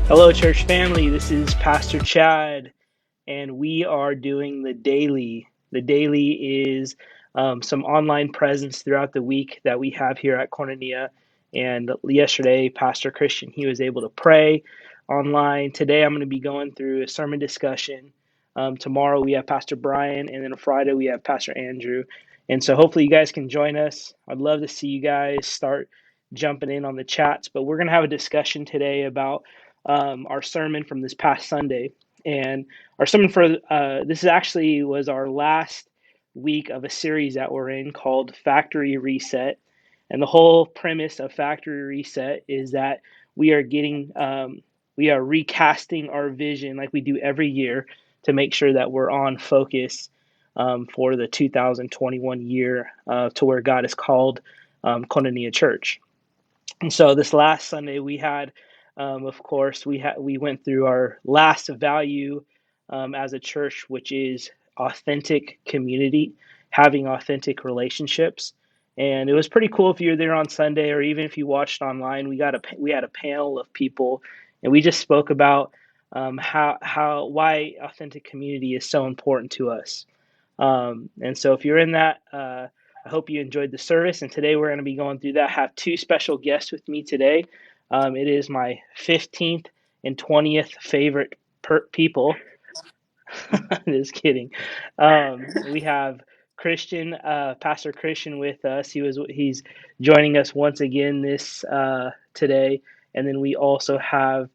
Hello, church family. This is Pastor Chad, and we are doing the daily. The daily is some online presence throughout the week that we have here at Koinonia. And yesterday, Pastor Christian, he was able to pray online. Today, I'm going to be going through a sermon discussion. Tomorrow, we have Pastor Brian, and then on Friday, we have Pastor Andrew. And so hopefully you guys can join us. I'd love to see you guys start jumping in on the chats, but we're going to have a discussion today about our sermon from this past Sunday. And our sermon for this actually was our last week of a series that we're in called Factory Reset. And the whole premise of Factory Reset is that we are we are recasting our vision like we do every year to make sure that we're on focus for the 2021 year to where God has called Koinonia Church. And so this last Sunday we had, of course, we went through our last value as a church, which is authentic community, having authentic relationships. And it was pretty cool if you were there on Sunday, or even if you watched online. We had a panel of people, and we just spoke about why authentic community is so important to us. And so if you're in that, I hope you enjoyed the service. And today we're going to be going through that. I have two special guests with me today. It is my 15th and 20th favorite people. Just kidding. We have Christian, Pastor Christian, with us. He's joining us once again this today, and then we also have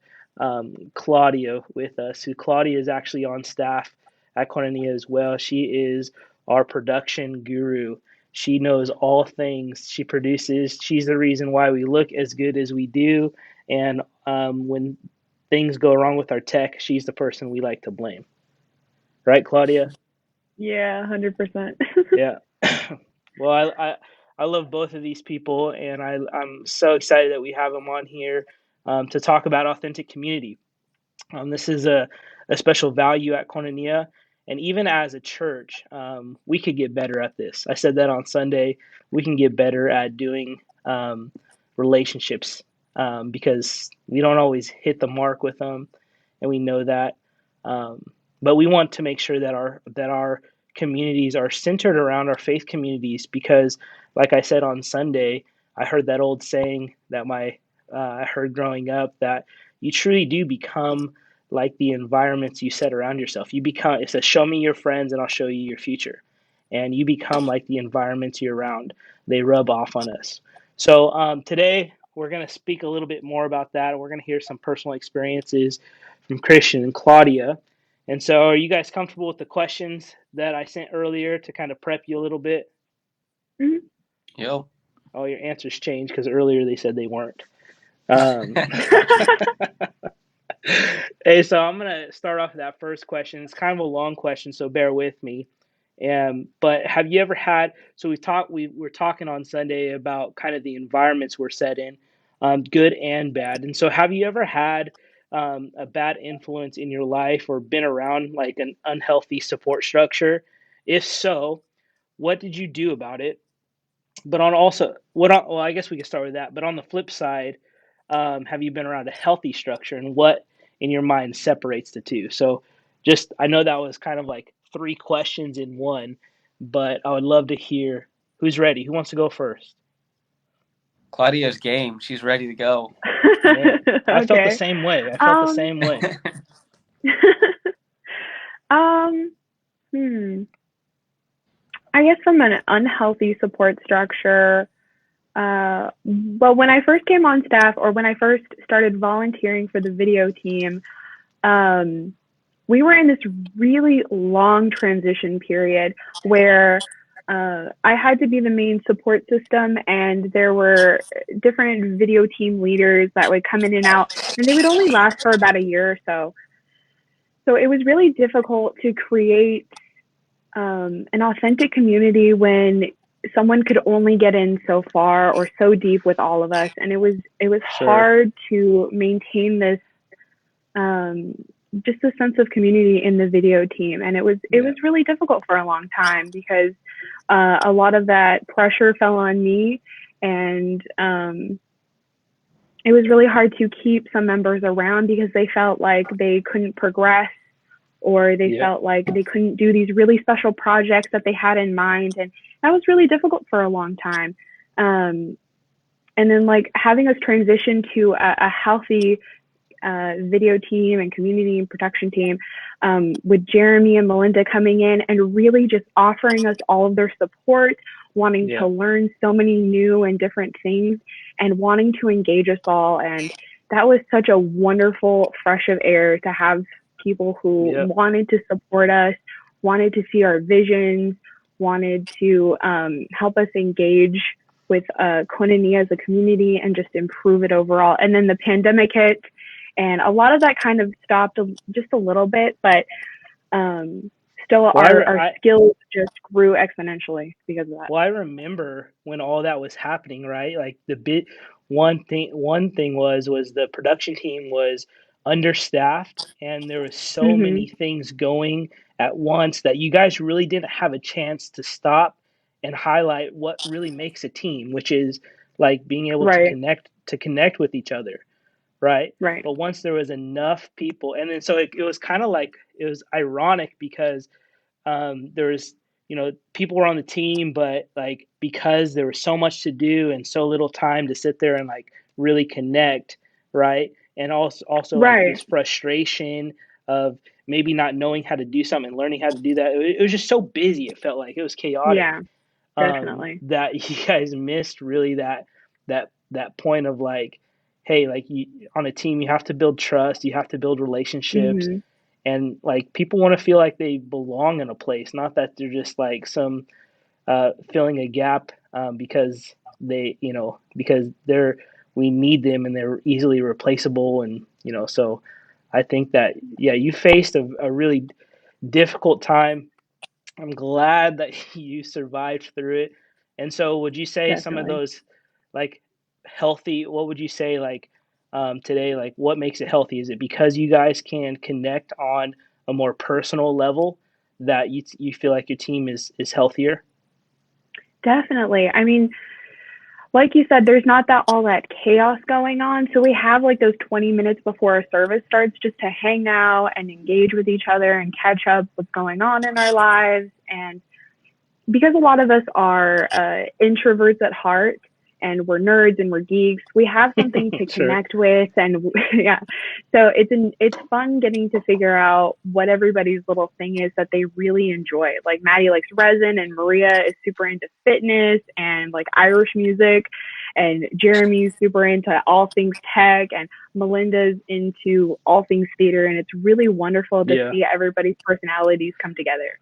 Claudia with us. Claudia is actually on staff at Koinonia as well. She is our production guru. She knows all things. She produces. She's the reason why we look as good as we do. And when things go wrong with our tech, she's the person we like to blame. Right, Claudia? Yeah, 100%. Yeah. Well, I love both of these people, and I'm so excited that we have them on here to talk about authentic community. This is a special value at Koinonia, and even as a church, we could get better at this. I said that on Sunday. We can get better at doing relationships because we don't always hit the mark with them, and we know that. Um, but we want to make sure that our communities are centered around our faith communities because, like I said on Sunday, I heard that old saying that I heard growing up that you truly do become like the environments you set around yourself. It says, show me your friends and I'll show you your future. And you become like the environments you're around. They rub off on us. So today we're going to speak a little bit more about that. We're going to hear some personal experiences from Christian and Claudia. And so are you guys comfortable with the questions that I sent earlier to kind of prep you a little bit? Mhm. Yep. Oh, your answers changed because earlier they said they weren't. Um, Hey, so I'm gonna start off with that first question. It's kind of a long question, so bear with me. But have you ever had? So we were talking on Sunday about kind of the environments we're set in, good and bad. And so, have you ever had a bad influence in your life or been around like an unhealthy support structure? If so, what did you do about it? But on also, well, I guess we could start with that. But on the flip side, have you been around a healthy structure, and what in your mind separates the two? So, just I know that was kind of like three questions in one, but I would love to hear who's ready. Who wants to go first? Claudia's game. She's ready to go. Man, I felt the Okay. same way. I felt the Um, same way. um, hmm. I guess from an unhealthy support structure, well, when I first came on staff or when I first started volunteering for the video team, um, we were in this really long transition period where I had to be the main support system, and there were different video team leaders that would come in and out, and they would only last for about a year or so. So it was really difficult to create an authentic community when someone could only get in so far or so deep with all of us, and it was Sure. hard to maintain this um, just a sense of community in the video team, and it Yeah. was really difficult for a long time because a lot of that pressure fell on me, and it was really hard to keep some members around because they felt like they couldn't progress, or they Yeah. felt like they couldn't do these really special projects that they had in mind. And that was really difficult for a long time. And then like having us transition to a healthy video team and community and production team, with Jeremy and Melinda coming in and really just offering us all of their support, wanting Yeah. to learn so many new and different things, and wanting to engage us all. And that was such a wonderful fresh of air to have people who Yep. wanted to support us, wanted to see our visions, wanted to help us engage with Koinonia as a community and just improve it overall. And then the pandemic hit, and a lot of that kind of stopped just a little bit, but still our skills just grew exponentially because of that. Well, I remember when all that was happening, right? Like one thing was the production team was understaffed, and there was so many things going at once that you guys really didn't have a chance to stop and highlight what really makes a team, which is like being able Right. to connect with each other, right? Right. But once there was enough people, and then so it was kind of like, it was ironic because there was, people were on the team, but like because there was so much to do and so little time to sit there and like really connect, right? And also like Right. this frustration of maybe not knowing how to do something and learning how to do that. It was just so busy. It felt like it was chaotic. Yeah, definitely. That you guys missed really that point of like, hey, like on a team, you have to build trust, you have to build relationships, and like people want to feel like they belong in a place, not that they're just like some filling a gap because because we need them and they're easily replaceable, and so I think that you faced a really difficult time. I'm glad that you survived through it. And so would you say some of Definitely. those like healthy, what would you say like today, like what makes it healthy? Is it because you guys can connect on a more personal level that you feel like your team is healthier? Definitely. I mean, like you said, there's not all that chaos going on. So we have like those 20 minutes before our service starts just to hang out and engage with each other and catch up what's going on in our lives. And because a lot of us are introverts at heart, and we're nerds and we're geeks, we have something to Sure. connect with. And yeah, so it's fun getting to figure out what everybody's little thing is that they really enjoy. Like Maddie likes resin, and Maria is super into fitness and like Irish music, and Jeremy's super into all things tech, and Melinda's into all things theater. And it's really wonderful to see everybody's personalities come together.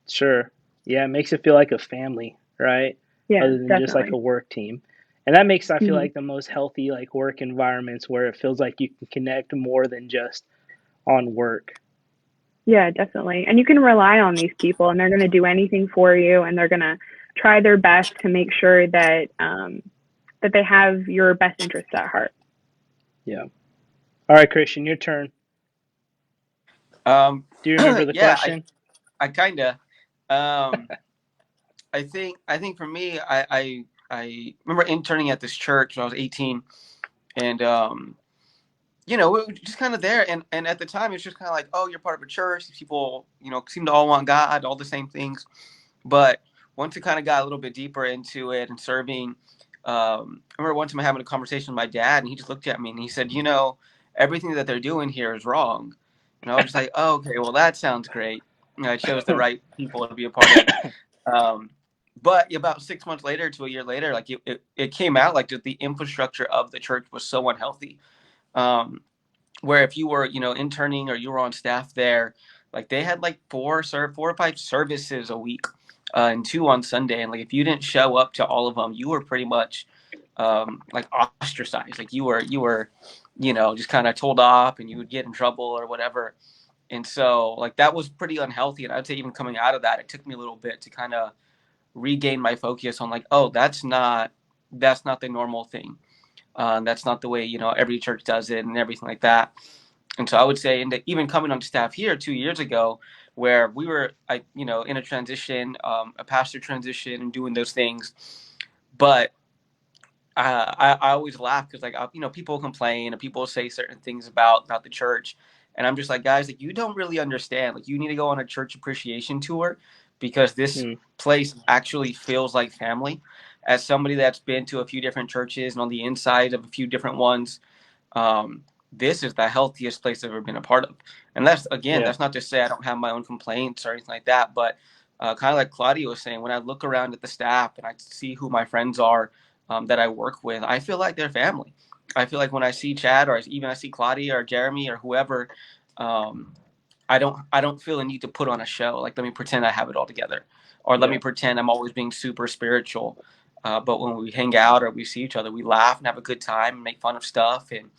Sure. Yeah, it makes it feel like a family, right? Yeah, Other than definitely. just like a work team. And that makes, I feel like, the most healthy like work environments where it feels like you can connect more than just on work. Yeah, definitely. And you can rely on these people, and they're going to do anything for you, and they're going to try their best to make sure that that they have your best interest at heart. Yeah. All right, Christian, your turn. Do you remember the question? I kind of. I think for me, I remember interning at this church when I was 18, and we were just kind of there, and at the time it's just kind of like, oh, you're part of a church. These people, seem to all want God, all the same things. But once we kind of got a little bit deeper into it and serving, I remember one time having a conversation with my dad, and he just looked at me and he said, everything that they're doing here is wrong. And I was just like, oh, okay, well, that sounds great. I chose the right people to be a part of it. But about 6 months later to a year later, like it came out like the infrastructure of the church was so unhealthy. Where if you were, interning or you were on staff there, like they had like 4 or 5 services a week, and 2 on Sunday. And like, if you didn't show up to all of them, you were pretty much, like ostracized. Like you were, just kind of told off, and you would get in trouble or whatever. And so like, that was pretty unhealthy. And I'd say even coming out of that, it took me a little bit to kind of regain my focus on like, oh, that's not the normal thing. That's not the way, every church does it and everything like that. And so I would say, and even coming on staff here 2 years ago, where we were, in a transition, a pastor transition and doing those things. But I always laugh because like people complain and people say certain things about the church, and I'm just like, guys, like you don't really understand. Like you need to go on a church appreciation tour because this Mm, place actually feels like family. As somebody that's been to a few different churches and on the inside of a few different ones, um, this is the healthiest place I've ever been a part of. And that's, again, yeah. that's not to say I don't have my own complaints or anything like that, but kind of like Claudia was saying, when I look around at the staff and I see who my friends are that I work with, I feel like they're family. I feel like when I see Chad or even I see Claudia or Jeremy or whoever, um, I don't feel a need to put on a show. Like, let me pretend I have it all together, or let me Yeah. pretend I'm always being super spiritual. But when we hang out or we see each other, we laugh and have a good time and make fun of stuff and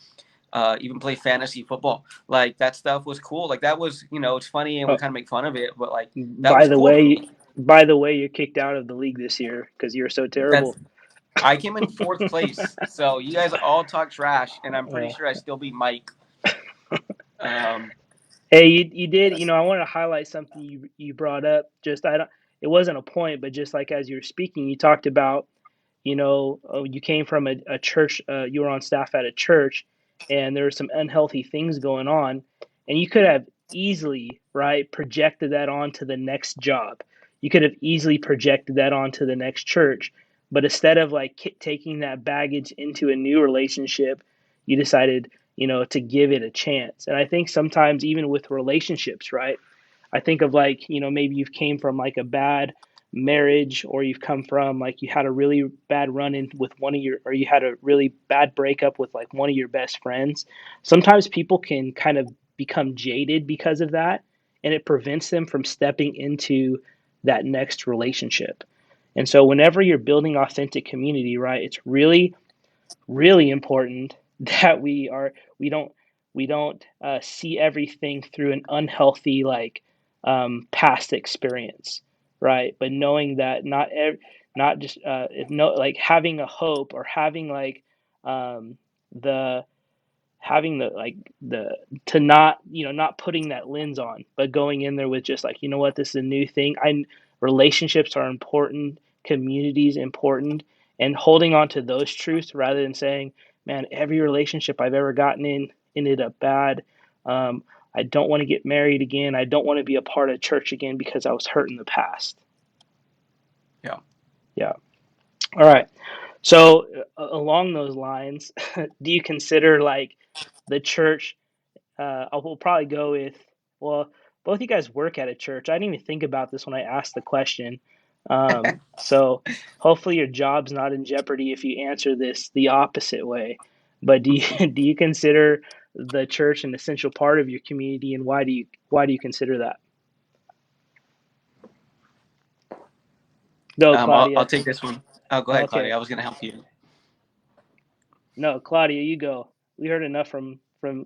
even play fantasy football. Like that stuff was cool. Like that was, it's funny and we Oh, kind of make fun of it, but like that by was the cool to way, me. you're kicked out of the league this year because you're so That's terrible. I came in fourth place, so you guys all talk trash, and I'm pretty Uh, sure I still beat Mike. Um, Hey, you did, I want to highlight something you brought up. Just I don't it wasn't a point, but just like as you were speaking, you talked about, you came from a church, you were on staff at a church, and there were some unhealthy things going on, and you could have easily, right, projected that onto the next job. You could have easily projected that onto the next church, but instead of like taking that baggage into a new relationship, you decided, to give it a chance. And I think sometimes even with relationships, right? I think of like, maybe you've came from like a bad marriage, or you've come from like you had a really bad run in with or you had a really bad breakup with like one of your best friends. Sometimes people can kind of become jaded because of that, and it prevents them from stepping into that next relationship. And so whenever you're building authentic community, right, it's really really important that we don't see everything through an unhealthy like past experience, right? But knowing that not just if no like having a hope, or having like the having the like the to not not putting that lens on, but going in there with just like, what, this is a new thing. I Relationships are important, community is important, and holding on to those truths rather than saying, man, every relationship I've ever gotten in ended up bad. um, I don't want to get married again. I don't want to be a part of church again because I was hurt in the past. yeah. Yeah. All right. So along those lines, do you consider like the church, I will probably go with, well, both you guys work at a church. I didn't even think about this when I asked the question. So hopefully your job's not in jeopardy if you answer this the opposite way. But do you do you consider the church an essential part of your community, and why do you consider that? Go, I'll Claudia. take this one. Oh, go ahead, Okay. Claudia. I was gonna help you. No, Claudia, you go. We heard enough from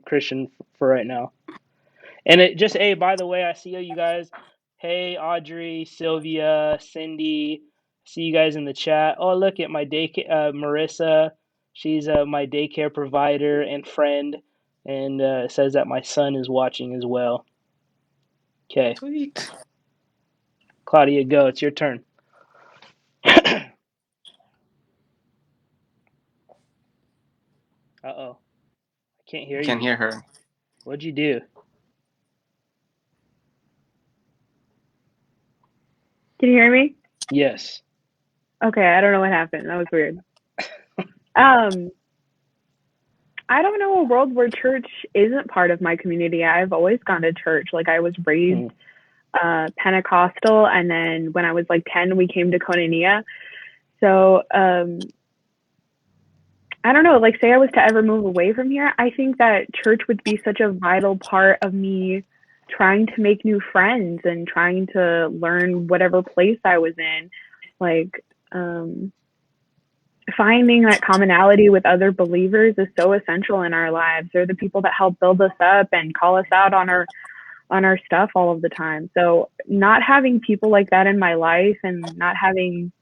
Christian for right now. And it just, hey, by the way, I see you guys. Hey, Audrey, Sylvia, Cindy. See you guys in the chat. Oh, look at my Marissa. She's my daycare provider and friend, and says that my son is watching as well. Okay, Sweet. Claudia, go. It's your turn. Uh oh, I can't hear Can't you. hear her. What'd you do? Can you hear me? Yes. Okay, I don't know what happened. That was weird. Um, I don't know a world where church isn't part of my community. I've always gone to church. Like I was raised Mm, Pentecostal, and then when I was like 10, we came to Koinonia. So I don't know. Like, say I was to ever move away from here, I think that church would be such a vital part of me trying to make new friends and trying to learn whatever place I was in. Like, finding that commonality with other believers is so essential in our lives. They're the people that help build us up and call us out on our stuff all of the time. So not having people like that in my life, and not having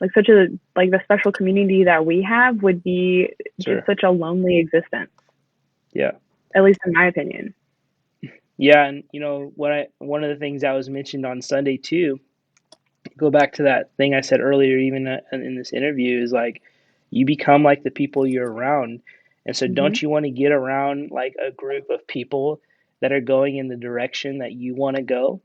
like such a like the special community that we have, would be just sure. such a lonely existence, Yeah. at least in my opinion. Yeah, and one of the things that was mentioned on Sunday too, go back to that thing I said earlier, even in this interview, is like, You become like the people you're around. And so Mm-hmm. don't you want to get around like a group of people that are going in the direction that you want to go?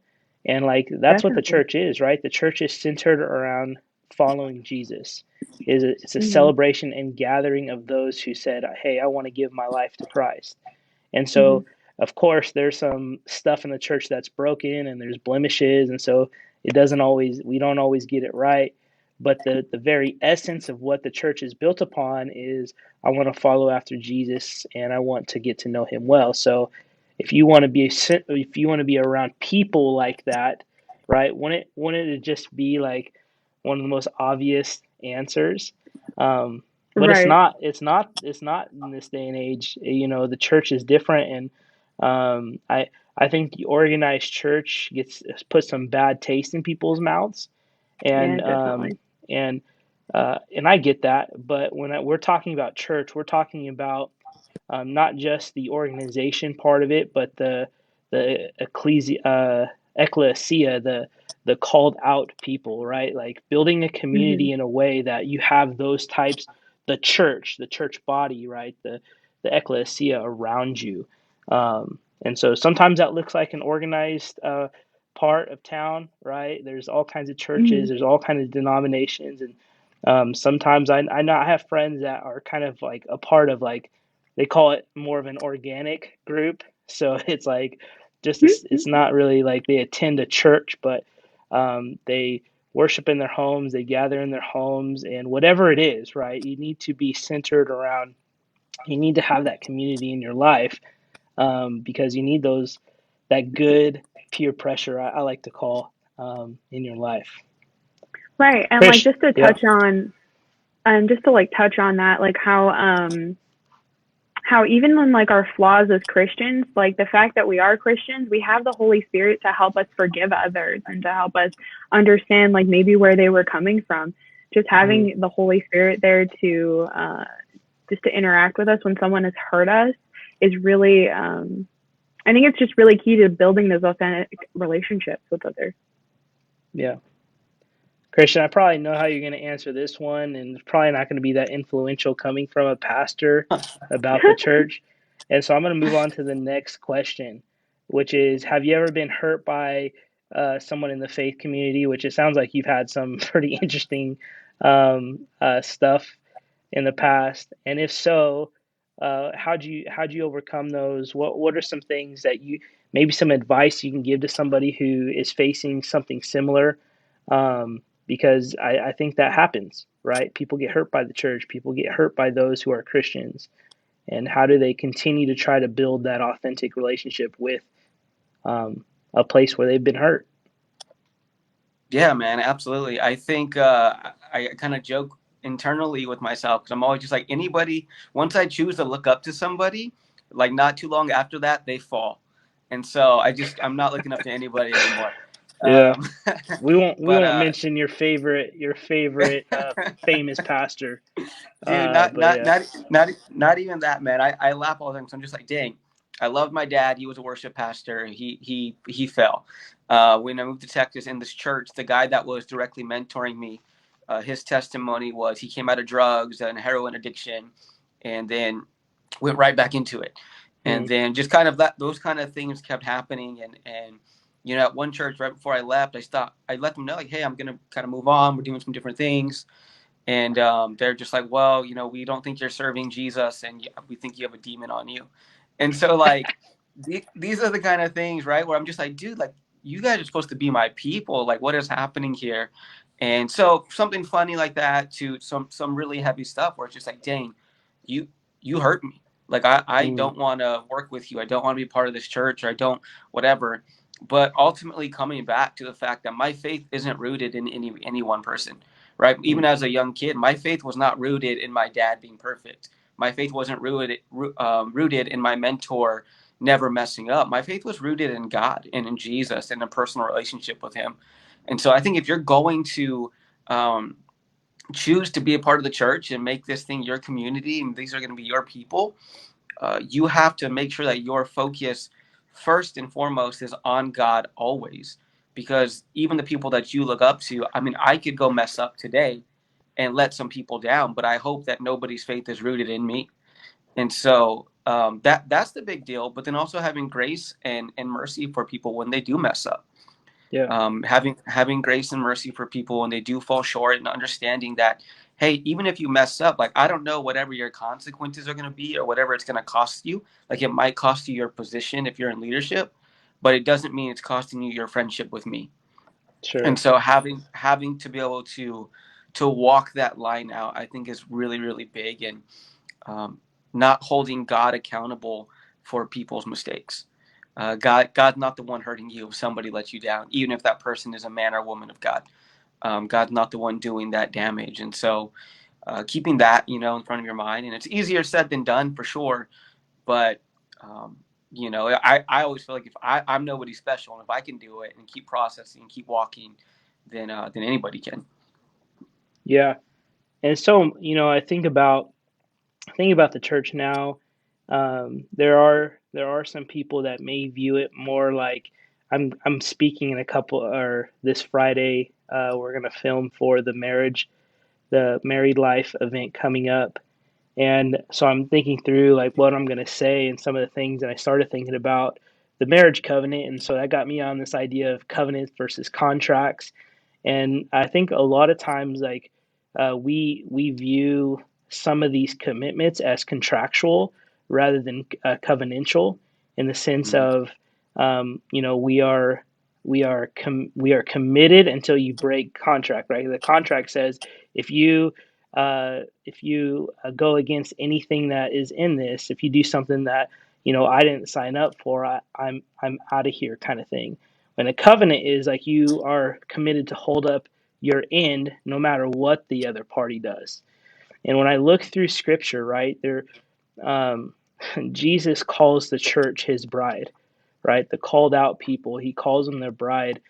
And like that's what the Definitely. church is, right? The church is centered around following Jesus. It's a Mm-hmm. celebration and gathering of those who said, "Hey, I want to give my life to Christ." And Mm-hmm. so, of course, there's some stuff in the church that's broken and there's blemishes. And so we don't always get it right. But the very essence of what the church is built upon is I want to follow after Jesus and I want to get to know him well. So if you want to be around people like that, right? Wouldn't it just be like one of the most obvious answers? But it's Right. not. It's not in this day and age. You know, the church is different, and I think the organized church gets put some bad taste in people's mouths, Yeah, and definitely. and and I get that. But we're talking about church, we're talking about not just the organization part of it, but the ecclesia, the called out people, right? Like building a Mm-hmm. community in a way that you have those types, the church body, right? The ecclesia around you. And so sometimes that looks like an organized part of town, right? There's all kinds of Mm-hmm. churches, there's all kinds of denominations, and sometimes I know I have friends that are kind of like a part of like they call it more of an organic group. So it's like it's not really like they attend a church, but they worship in their homes, they gather in their homes, and whatever it is, right? You need to be centered around. You need to have that community in your life because you need that good peer pressure. I like to call in your life. Right. And like Chris, just to yeah. touch on just to like touch on that, like how even when like our flaws as Christians, like the fact that we are Christians, we have the Holy Spirit to help us forgive others and to help us understand like maybe where they were coming from. Just Mhm. having the Holy Spirit there to just to interact with us when someone has hurt us is really I think it's just really key to building those authentic relationships with others. Yeah. Christian, I probably know how you're going to answer this one, and it's probably not going to be that influential coming from a pastor about the church. And so I'm going to move on to the next question, which is have you ever been hurt by someone in the faith community? Which it sounds like you've had some pretty interesting stuff in the past. And if so, how'd you overcome those? What are some things that you maybe some advice you can give to somebody who is facing something similar? Because I think that happens, right? People get hurt by the church, people get hurt by those who are Christians. And how do they continue to try to build that authentic relationship with a place where they've been hurt? Yeah, man, absolutely. I think I kind of joke internally with myself because I'm always just like anybody. Once I choose to look up to somebody, like not too long after that, they fall, and so I'm not looking up to anybody anymore. Yeah, Um, we but won't mention your favorite famous pastor. dude, not But not yeah. not not even that, man. I laugh all the time. So I'm just like, dang. I loved my dad. He was a worship pastor. He fell. When I moved to Texas in this church, the guy that was directly mentoring me, his testimony was he came out of drugs and heroin addiction, and then went right back into it. And Mm, then just kind of those kind of things kept happening. And you know, at one church right before I left, I let them know like, hey, I'm gonna kind of move on. We're doing some different things. And they're just like, well, you know, we don't think you're serving Jesus, and we think you have a demon on you. And so, like, these are the kind of things, right? Where I'm just like, dude, like, you guys are supposed to be my people. Like, what is happening here? And so, something funny like that to some really heavy stuff, where it's just like, dang, you you hurt me. Like, I mm, don't want to work with you. I don't want to be part of this church, or I don't whatever. But ultimately, coming back to the fact that my faith isn't rooted in any one person, right? Even mm, as a young kid, my faith was not rooted in my dad being perfect. My faith wasn't rooted in my mentor never messing up. My faith was rooted in God and in Jesus and a personal relationship with Him. And so I think if you're going to um, choose to be a part of the church and make this thing your community and these are going to be your people, you have to make sure that your focus first and foremost is on God always. Because even the people that you look up to, I mean, I could go mess up today, and let some people down, but I hope that nobody's faith is rooted in me. And so that's the big deal. But then also having grace and mercy for people when they do mess up. Yeah. Having grace and mercy for people when they do fall short, and understanding that, hey, even if you mess up, like, I don't know whatever your consequences are going to be or whatever it's going to cost you. Like, it might cost you your position if you're in leadership, but it doesn't mean it's costing you your friendship with me. Sure. And so having to be able to walk that line out, I think, is really, really big. And um, not holding God accountable for people's mistakes. God's not the one hurting you if somebody lets you down, even if that person is a man or woman of God. God's not the one doing that damage. And so keeping that, in front of your mind, and it's easier said than done for sure. But, I always feel like if I'm nobody special, and if I can do it and keep processing and keep walking, then anybody can. Yeah. And so, I think about the church now. There are some people that may view it more like I'm speaking in a couple, or this Friday, we're gonna film for the married life event coming up. And so I'm thinking through like what I'm gonna say and some of the things, and I started thinking about the marriage covenant, and so that got me on this idea of covenants versus contracts. And I think a lot of times, like, we view some of these commitments as contractual rather than covenantal, in the sense Mhm. of, we are committed until you break contract. Right? The contract says if you go against anything that is in this, if you do something that I didn't sign up for, I'm out of here, kind of thing. When a covenant is like you are committed to hold up your end no matter what the other party does. And when I look through scripture, right, um, Jesus calls the church his bride, right? The called out people, he calls them their bride.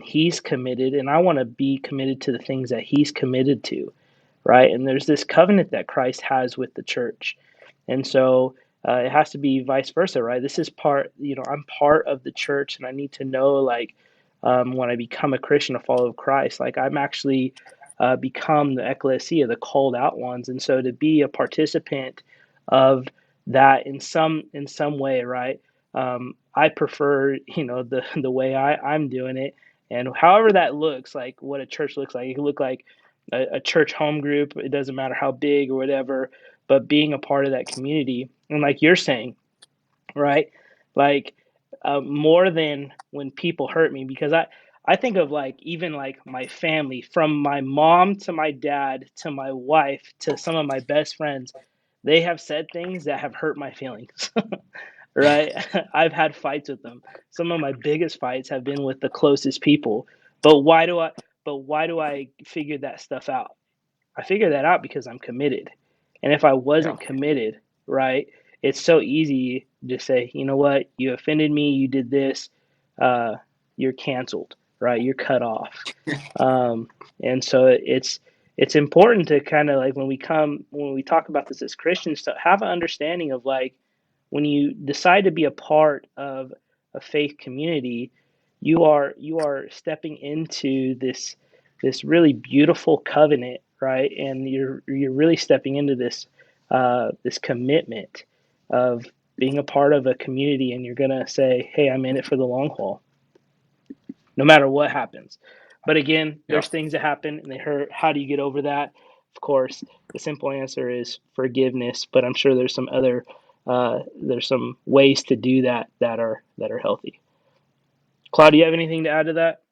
He's committed, and I want to be committed to the things that he's committed to, right? And there's this covenant that Christ has with the church. And so it has to be vice versa, right? This is I'm part of the church, and I need to know, like, when I become a Christian, a follower of Christ, like, I'm actually become the ecclesia, the called out ones. And so to be a participant of that in some way, right? I prefer, the way I'm doing it, and however that looks, like what a church looks like. It could look like a church home group. It doesn't matter how big or whatever, but being a part of that community. And like you're saying, right? Like, more than when people hurt me, because I think of, like, even like my family, from my mom to my dad to my wife to some of my best friends, they have said things that have hurt my feelings. Right? I've had fights with them. Some of my biggest fights have been with the closest people. But why do I figure that stuff out? I figured that out because I'm committed. And if I Yeah. wasn't committed, right, it's so easy to say, you know what, you offended me, you did this, uh, you're canceled, right? You're cut off. Um, and so it's important to kind of, like, when we talk about this as Christians, to have an understanding of, like, when you decide to be a part of a faith community, you are stepping into this really beautiful covenant, right? And you're really stepping into this commitment of being a part of a community, and you're gonna say, "Hey, I'm in it for the long haul, no matter what happens." But again, Yeah. there's things that happen and they hurt. How do you get over that? Of course, the simple answer is forgiveness. But I'm sure there's some ways to do that are healthy. Claudia, do you have anything to add to that?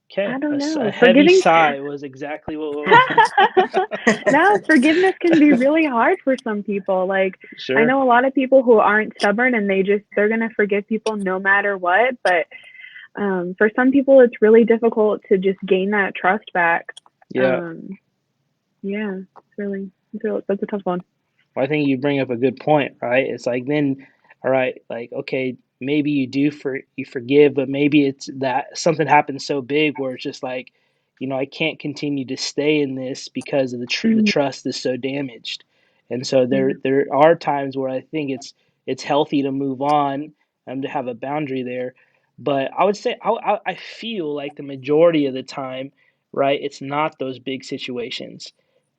Okay, I don't a know. heavy Forgiving. sigh was exactly what we wanted. No, forgiveness can be really hard for some people. Like, I Sure. know a lot of people who aren't stubborn and they're going to forgive people no matter what. But for some people, it's really difficult to just gain that trust back. Yeah. Um, yeah, that's a tough one. Well, I think you bring up a good point, right? It's like, then, all right, like, okay, maybe you forgive, but maybe it's that something happens so big where it's just like, I can't continue to stay in this because of the Mhm. trust is so damaged. And so there Yeah. there are times where I think it's healthy to move on and to have a boundary there. But I would say I feel like the majority of the time, right, it's not those big situations.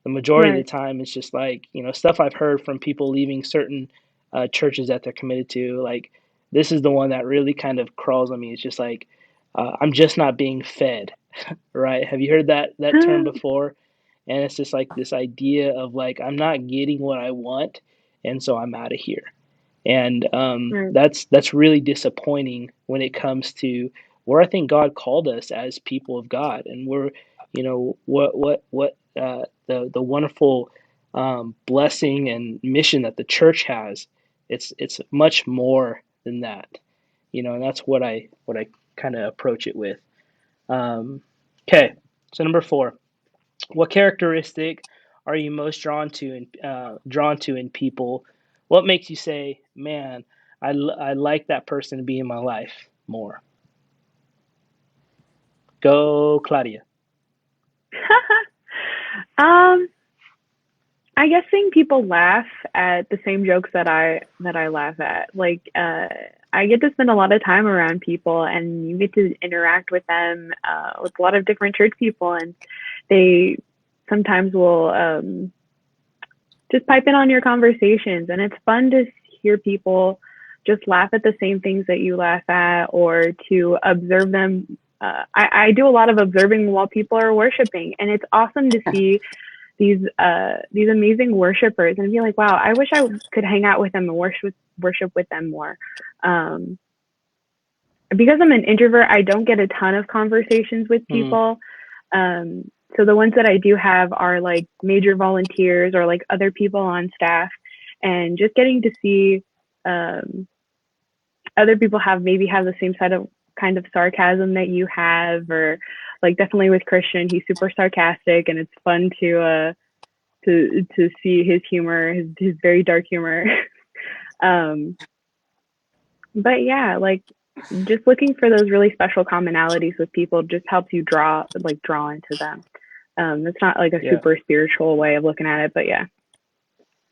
The majority of the Right. time, it's just like, stuff I've heard from people leaving certain churches that they're committed to. Like, this is the one that really kind of crawls on me. It's just like, I'm just not being fed, right? Have you heard that term before? And it's just like this idea of like, I'm not getting what I want, and so I'm out of here. And Right. that's really disappointing when it comes to where I think God called us as people of God, and we're, the wonderful blessing and mission that the church has. It's much more than that, and that's what I kind of approach it with. Um, okay, so number 4, what characteristic are you most drawn to in people? What makes you say, "Man, I like that person to be in my life more"? Go, Claudia. um, I guess seeing people laugh at the same jokes that I laugh at. Like, I get to spend a lot of time around people, and you get to interact with them, with a lot of different church people, and they sometimes will just pipe in on your conversations, and it's fun to hear people just laugh at the same things that you laugh at, or to observe them. I do a lot of observing while people are worshiping, and it's awesome to see these amazing worshipers and be like, wow, I wish I could hang out with them and worship with them more. Um, because I'm an introvert, I don't get a ton of conversations with Mm, people. So the ones that I do have are like major volunteers or like other people on staff, and just getting to see um, other people have the same side of kind of sarcasm that you have, or like definitely with Christian, he's super sarcastic, and it's fun to see his humor, his very dark humor. um, but yeah, like just looking for those really special commonalities with people just helps you draw into them. It's not like a yeah, super spiritual way of looking at it, but yeah.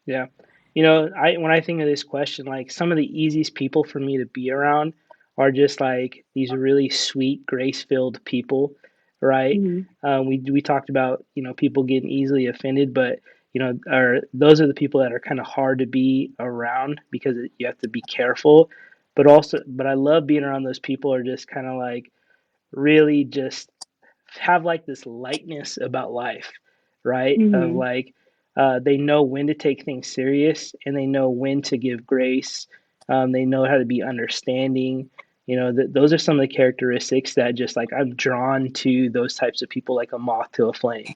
yeah. When I think of this question, like some of the easiest people for me to be around are just like these really sweet, grace-filled people, right? Mm-hmm. We talked about people getting easily offended, but those are the people that are kind of hard to be around because you have to be careful. But I love being around those people who are just kind of like really just have like this lightness about life, right? Of Mm-hmm. like they know when to take things serious and they know when to give grace. They know how to be understanding. Those are some of the characteristics that just like I'm drawn to those types of people like a moth to a flame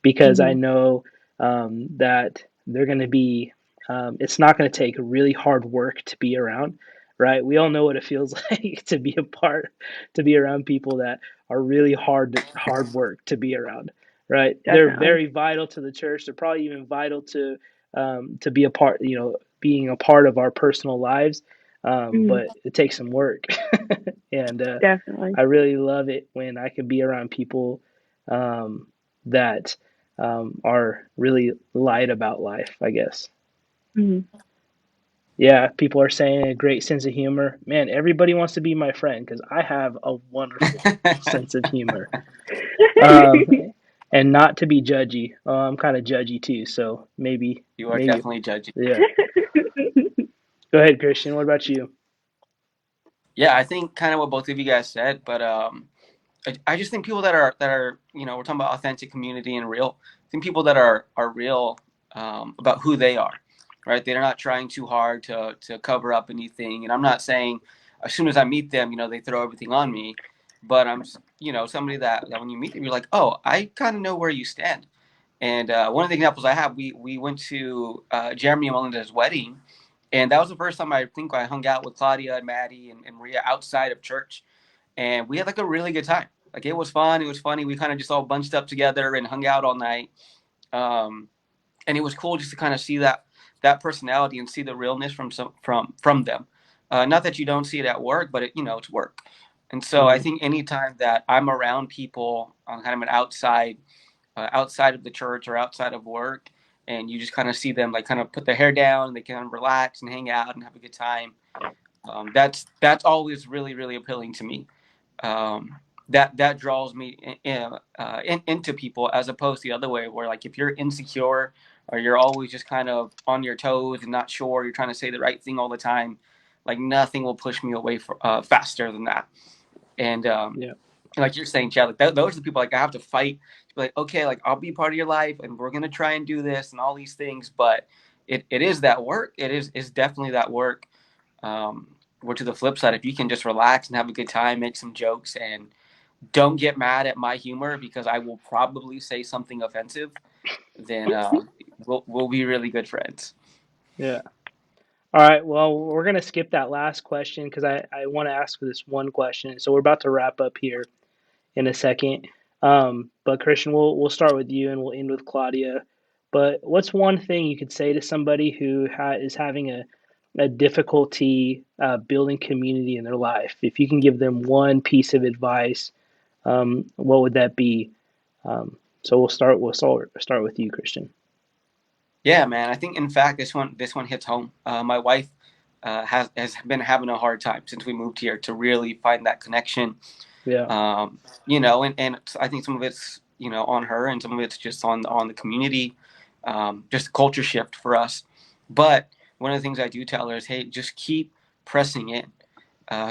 because I Mm-hmm. know that they're going to be, it's not going to take really hard work to be around, right? We all know what it feels like to be around people that are really hard work to be around, right? They're Definitely. very vital to the church. They're probably even vital to be a part, being a part of our personal lives. Mm-hmm. But it takes some work, and Definitely. I really love it when I can be around people that are really light about life, I guess. Mm-hmm. Yeah, people are saying a great sense of humor. Man, everybody wants to be my friend because I have a wonderful sense of humor. Um, and not to be judgy. I'm kind of judgy too, so You are maybe, definitely judging. yeah. Go ahead, Christian. What about you? Yeah, I think kind of what both of you guys said, but I just think people that are we're talking about authentic community and real. I think people that are real about who they are, right? They're not trying too hard to cover up anything. And I'm not saying as soon as I meet them, they throw everything on me, but I'm somebody that when you meet them, you're like, oh, I kind of know where you stand. And one of the examples I have, we went to Jeremy and Melinda's wedding, and that was the first time I think I hung out with Claudia and Maddie and Maria outside of church, and we had like a really good time. Like it was fun. It was funny. We kind of just all bunched up together and hung out all night. Um, and it was cool just to kind of see that personality and see the realness from them. Not that you don't see it at work, but it's work. And so I Mm, think anytime that I'm around people on kind of an outside of the church or outside of work, and you just kind of see them like kind of put their hair down, and they kind of relax and hang out and have a good time. That's always really, really appealing to me. Um, that draws me into people, as opposed to the other way, where like if you're insecure or you're always just kind of on your toes and not sure, you're trying to say the right thing all the time, like nothing will push me away faster than that. And Yeah. like you're saying, Chad, like those are the people like I have to fight to be like, okay, like I'll be part of your life and we're gonna try and do this and all these things, but it is that work. It's definitely that work. Or to the flip side, if you can just relax and have a good time, make some jokes, and don't get mad at my humor because I will probably say something offensive, then we'll be really good friends. Yeah. All right. Well, we're going to skip that last question because I want to ask this one question. So we're about to wrap up here in a second. But Christian, we'll start with you and we'll end with Claudia. But what's one thing you could say to somebody who is having a difficulty building community in their life? If you can give them one piece of advice, what would that be? So we'll start with you, Christian. Yeah, man. I think in fact this one hits home. My wife has been having a hard time since we moved here to really find that connection. Yeah. And I think some of it's on her, and some of it's just on the community, just a culture shift for us. But one of the things I do tell her is, hey, just keep pressing in,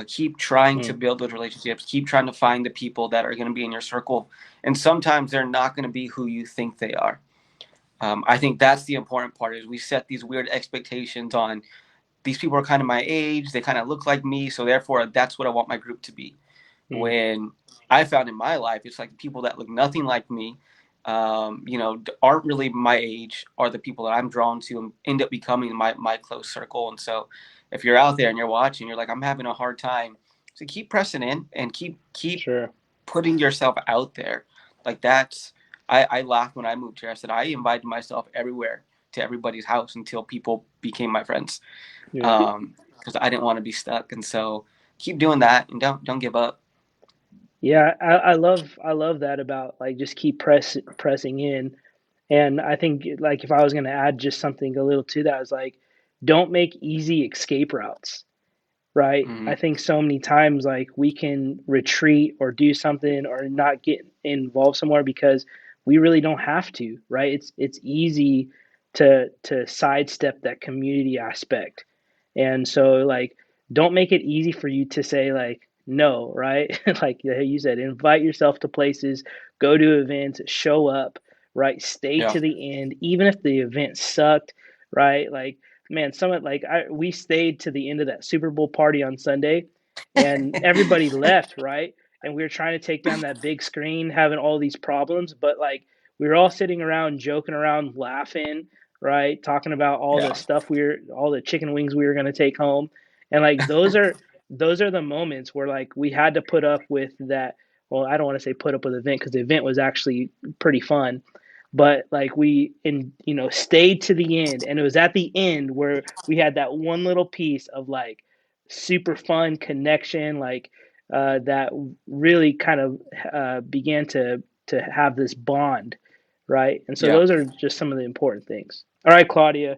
keep trying to Mm, build those relationships, keep trying to find the people that are going to be in your circle, and sometimes they're not going to be who you think they are. I think that's the important part is we set these weird expectations on these people are kind of my age, they kind of look like me, so therefore that's what I want my group to be. mm, When I found in my life, it's like people that look nothing like me, aren't really my age, are the people that I'm drawn to and end up becoming my close circle. And so if you're out there and you're watching, you're like, I'm having a hard time. So keep pressing in and keep sure. putting yourself out there. Like I laughed when I moved here. I said I invited myself everywhere to everybody's house until people became my friends. Yeah. Because I didn't want to be stuck. And so keep doing that and don't give up. Yeah, I love that about like just keep pressing in. And I think like if I was going to add just something a little to that is like don't make easy escape routes, right? Mm-hmm. I think so many times like we can retreat or do something or not get involved somewhere because we really don't have to, right? It's easy to sidestep that community aspect. And so like don't make it easy for you to say like no, right? Like you said, invite yourself to places, go to events, show up, right? Stay Yeah. to the end, even if the event sucked, right? Like man, we stayed to the end of that Super Bowl party on Sunday, and everybody left, right? And we were trying to take down that big screen, having all these problems, but like we were all sitting around, joking around, laughing, right? Talking about Yeah. all the chicken wings we were gonna take home, and like those are the moments where like we had to put up with that. Well, I don't want to say put up with the event because the event was actually pretty fun, but like stayed to the end, and it was at the end where we had that one little piece of like super fun connection, like that really kind of began to have this bond, right? And so Yeah. those are just some of the important things. All right, Claudia,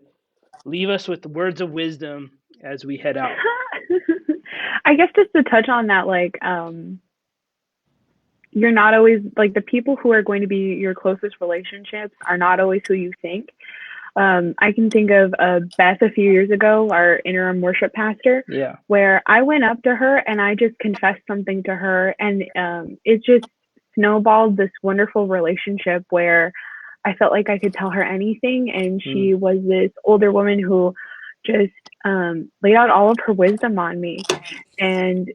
leave us with the words of wisdom as we head out. I guess just to touch on that, like, you're not always like the people who are going to be your closest relationships are not always who you think. I can think of Beth a few years ago, our interim worship pastor, Yeah. where I went up to her and I just confessed something to her, and it just snowballed this wonderful relationship where I felt like I could tell her anything, and Mm, she was this older woman who just laid out all of her wisdom on me, and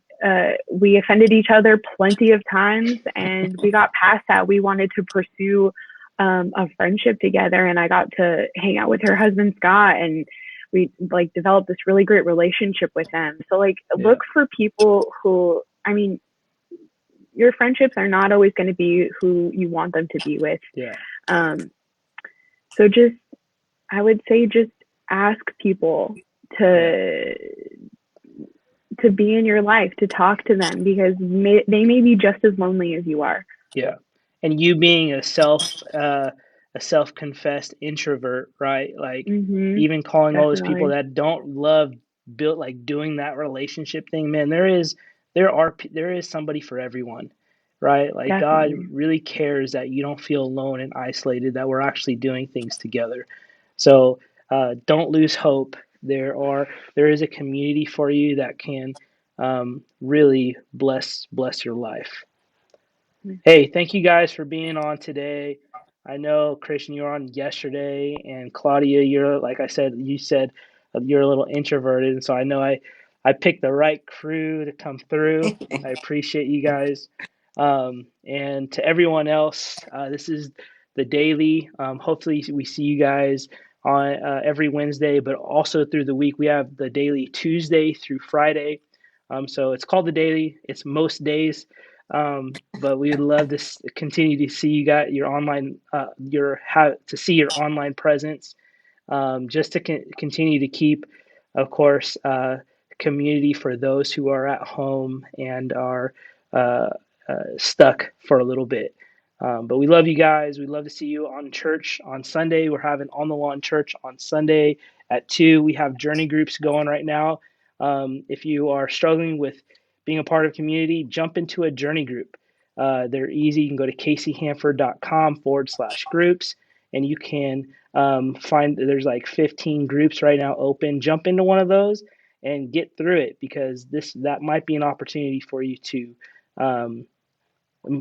we offended each other plenty of times, and we got past that. We wanted to pursue a friendship together, and I got to hang out with her husband Scott, and we like developed this really great relationship with them. So like yeah. look for people who, I mean, your friendships are not always going to be who you want them to be with. Yeah. Um, so just I would say just ask people Yeah. to to be in your life, to talk to them, because they may be just as lonely as you are. Yeah. And you being a self-confessed introvert, right? Like Mhm. even calling all those people Definitely. that don't love built, like doing that relationship thing, man, there is somebody for everyone, right? Like God Definitely. really cares that you don't feel alone and isolated, that we're actually doing things together. So don't lose hope. There is a community for you that can really bless your life. Hey, thank you guys for being on today. I know, Christian, you were on yesterday, and Claudia, you're, like I said, you said you're a little introverted, and so I know I picked the right crew to come through. I appreciate you guys. And to everyone else, this is the daily. Hopefully, we see you guys on every Wednesday, but also through the week. We have the daily Tuesday through Friday. So it's called the daily. It's most days. But we would love to continue to see you got your online, to see your online presence, just to continue to keep, of course, community for those who are at home and are uh, stuck for a little bit. But we love you guys. We love to see you on church on Sunday. We're having on the lawn church on Sunday at 2. We have journey groups going right now. If you are struggling with being a part of community, jump into a journey group. They're easy. You can go to caseyhanford.com/groups, and you can find there's like 15 groups right now open. Jump into one of those and get through it, because that might be um,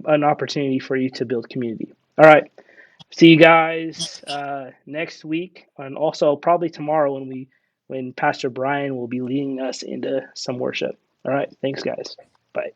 an opportunity for you to build community. All right. See you guys next week, and also probably tomorrow when Pastor Brian will be leading us into some worship. All right. Thanks, guys. Bye.